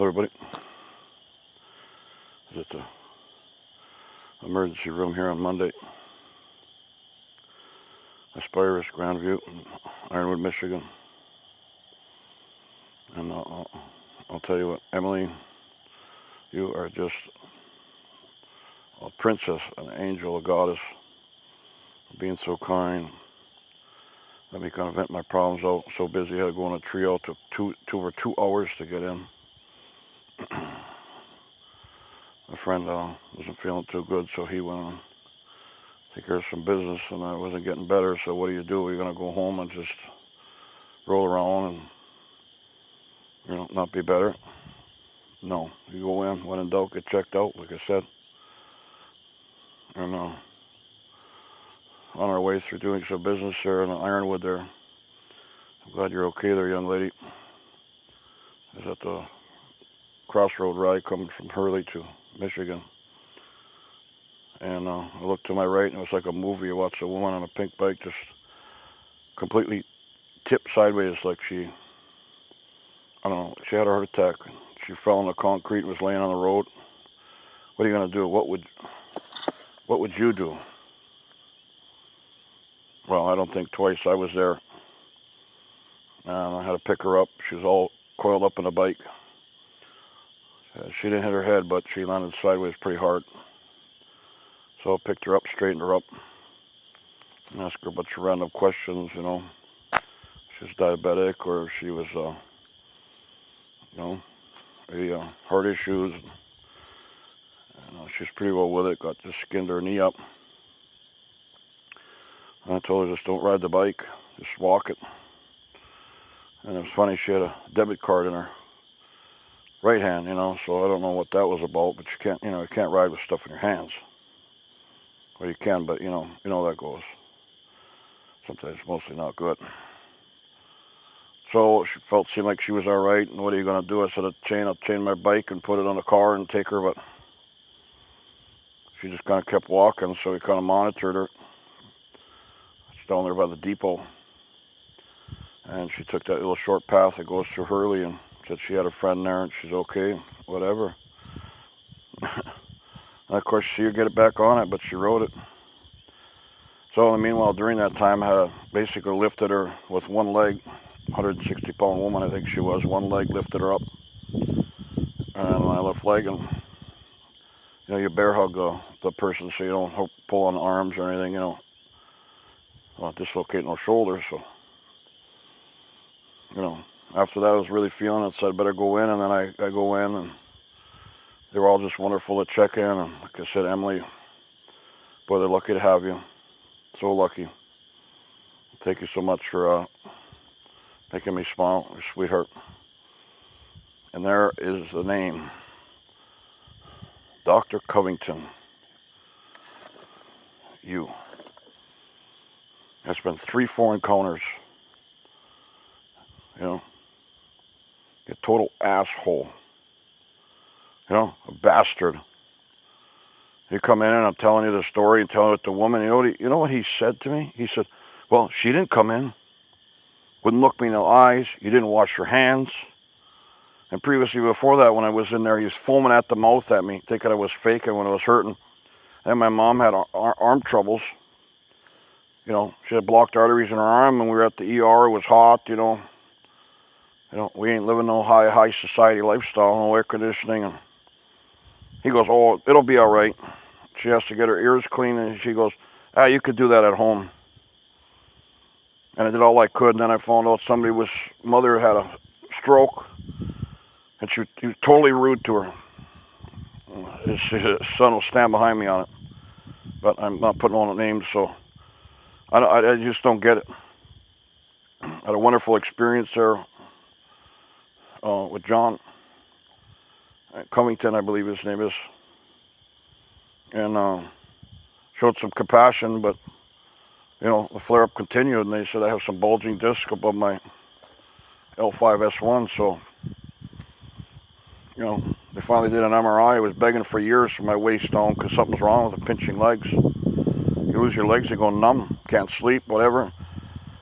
Hello everybody. I was at the emergency room here on Monday. Aspirus, Grandview, Ironwood, Michigan. And I'll tell you what, Emily, you are just a princess, an angel, a goddess, being so kind. Let me kind of vent my problems out. So busy, I had to go on a trio. Took over 2 hours to get in. My friend wasn't feeling too good, so he went on to take care of some business, and I wasn't getting better. So what do? You're gonna go home and just roll around and not be better? No, you go in, when in doubt, get checked out, like I said. And on our way through doing some business there in Ironwood there. I'm glad you're okay there, young lady. I was at the crossroad ride coming from Hurley to Michigan. And I looked to my right, and it was like a movie. I watched a woman on a pink bike just completely tipped sideways, like she had a heart attack. She fell on the concrete and was laying on the road. What are you gonna do? What would you do? Well, I don't think twice. I was there, and I had to pick her up. She was all coiled up in a bike. She didn't hit her head, but she landed sideways pretty hard. So I picked her up, straightened her up, and asked her a bunch of random questions, She was diabetic, or she was, heart issues. She's pretty well with it, just skinned her knee up. And I told her, just don't ride the bike, just walk it. And it was funny, she had a debit card in her right hand, so I don't know what that was about, but you can't ride with stuff in your hands. Well, you can, but you know that goes. Sometimes it's mostly not good. So she seemed like she was all right, and what are you gonna do? I said, I'll chain my bike and put it on the car and take her, but she just kind of kept walking, so we kind of monitored her. It's down there by the depot. And she took that little short path that goes through Hurley and said she had a friend there and she's okay, whatever. And of course, she would get it back on it, but she rode it. So meanwhile, during that time, I had basically lifted her with one leg, 160-pound woman, I think she was, one leg, lifted her up. And my left leg, and you bear hug the person so you don't pull on arms or anything, Don't dislocate no shoulders, so. After that, I was really feeling it, so I better go in, and then I go in, and they were all just wonderful to check in, and like I said, Emily, boy, they're lucky to have you. So lucky. Thank you so much for making me smile, your sweetheart. And there is the name, Dr. Covington. You. That's been 3-4 encounters. You total asshole. A bastard. You come in and I'm telling you the story and telling it to the woman. You know what he said to me? He said, well, she didn't come in. Wouldn't look me in the eyes. You didn't wash your hands. And previously before that, when I was in there, he was foaming at the mouth at me, thinking I was faking when I was hurting. And my mom had arm troubles. She had blocked arteries in her arm, and we were at the ER. It was hot, we ain't living no high society lifestyle, no air conditioning. And he goes, oh, it'll be all right. She has to get her ears clean, and she goes, you could do that at home. And I did all I could, and then I found out mother had a stroke, and he was totally rude to her. His son will stand behind me on it, but I'm not putting on names, so I just don't get it. I had a wonderful experience there with John Covington, I believe his name is, and showed some compassion, but the flare-up continued, and they said I have some bulging disc above my L5S1, so they finally did an MRI. I was begging for years for my waist down because something's wrong with the pinching legs. You lose your legs, they go numb, can't sleep, whatever.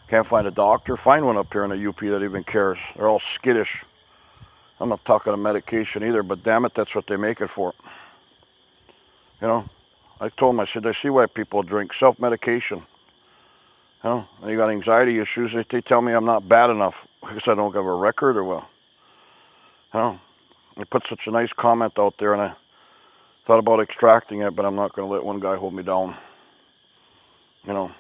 Can't find a doctor. Find one up here in the UP that even cares. They're all skittish. I'm not talking about medication either, but damn it, that's what they make it for. You know, I told them, I said, I see why people drink, self-medication. You know, and you got anxiety issues, they tell me I'm not bad enough because I don't have a record or well. You know, they put such a nice comment out there, and I thought about extracting it, but I'm not going to let one guy hold me down. You know,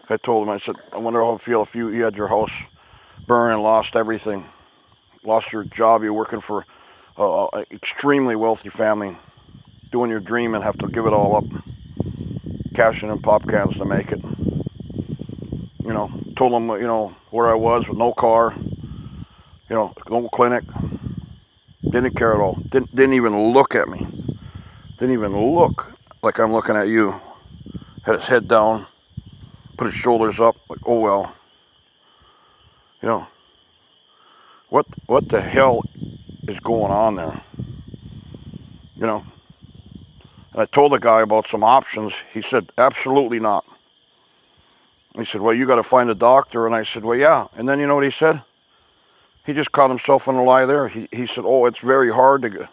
I told him, I said, I wonder how it would feel if you had your house burned and lost everything. Lost your job, you're working for an extremely wealthy family, doing your dream and have to give it all up, cashing in pop cans to make it. You know, told them, you know, where I was with no car, you know, no clinic. Didn't care at all. Didn't even look at me. Didn't even look like I'm looking at you. Had his head down, put his shoulders up, like, oh well. You know, what the hell is going on there? You know, and I told the guy about some options. He said, absolutely not. He said, well, you got to find a doctor. And I said, well, yeah. And then you know what he said? He just caught himself in a lie there. He said, oh, it's very hard to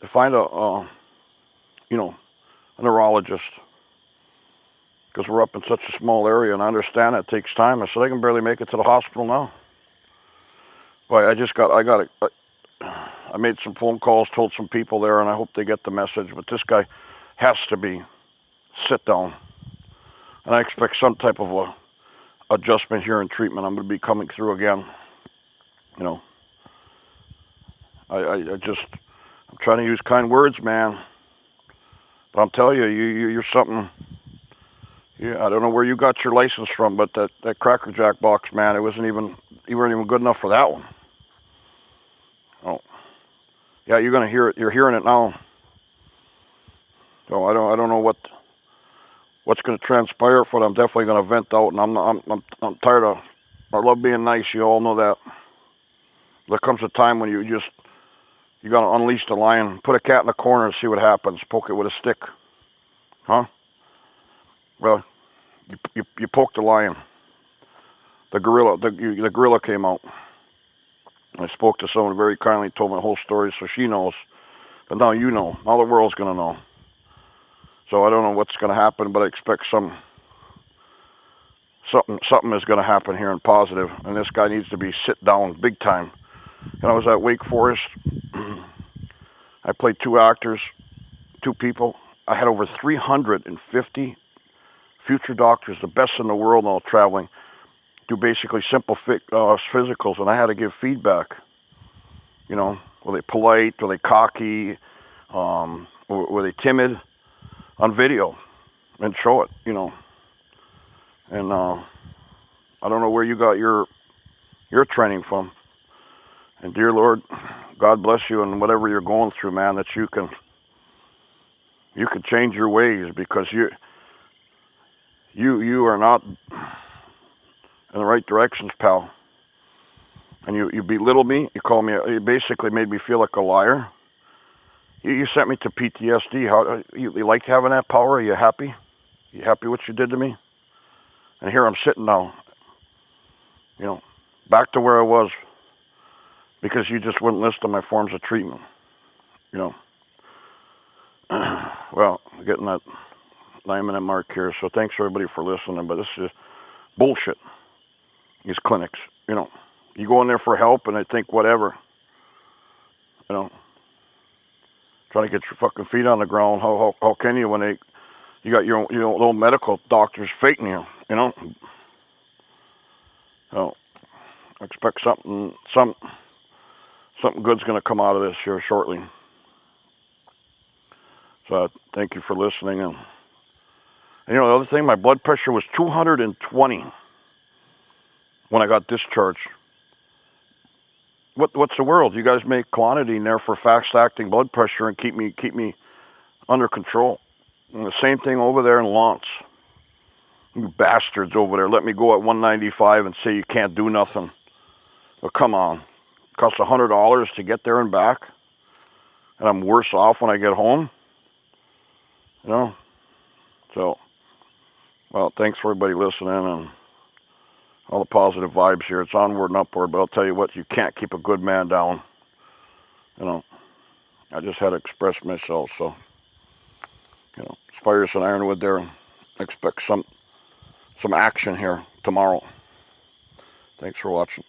find a you know, a neurologist, because we're up in such a small area, and I understand it takes time. I said, I can barely make it to the hospital now. Well, I made some phone calls, told some people there, and I hope they get the message, but this guy has to be sit down. And I expect some type of a adjustment here in treatment. I'm going to be coming through again. You know, I'm trying to use kind words, man. But I'm telling you, you're something. Yeah, I don't know where you got your license from, but that Cracker Jack box, man, you weren't even good enough for that one. Oh, yeah, you're gonna hear it. You're hearing it now. So I don't know what's gonna transpire, but I'm definitely gonna vent out, and I'm tired of. I love being nice. You all know that. There comes a time when you gotta unleash the lion, put a cat in the corner and see what happens. Poke it with a stick, huh? Well, you poke the lion. The gorilla came out. I spoke to someone very kindly, told me the whole story, so she knows. But now you know. Now the world's gonna know. So I don't know what's gonna happen, but I expect something is gonna happen here in positive. And this guy needs to be sit down big time. And I was at Wake Forest. I played 2 actors, 2 people. I had over 350 future doctors, the best in the world, all traveling, do basically simple physicals, and I had to give feedback. You know, were they polite? Were they cocky? Were they timid? On video, and show it. You know, and I don't know where you got your training from. And dear Lord, God bless you in whatever you're going through, man. That you can change your ways, because you are not in the right directions, pal. And you belittled me. You basically made me feel like a liar. You sent me to PTSD. How you like having that power? Are you happy? You happy what you did to me? And here I'm sitting now. You know, back to where I was, because you just wouldn't listen to my forms of treatment. You know. Well, I'm getting that 9-minute mark here, so thanks everybody for listening, but this is bullshit. These clinics, you know. You go in there for help and they think whatever. You know. Trying to get your fucking feet on the ground. How can you when you got your little medical doctors faking you, you know? So I expect something good's gonna come out of this here shortly. So thank you for listening. And you know, the other thing, my blood pressure was 220 when I got discharged. What's the world? You guys make clonidine there for fast-acting blood pressure and keep me under control. And the same thing over there in Lance. You bastards over there let me go at 195 and say you can't do nothing. Well, come on. It costs $100 to get there and back, and I'm worse off when I get home. You know? So, well, thanks for everybody listening and all the positive vibes here. It's onward and upward, but I'll tell you what, you can't keep a good man down. you know, I just had to express myself. So, you know, Aspirus and Ironwood there, expect some action here tomorrow. Thanks for watching.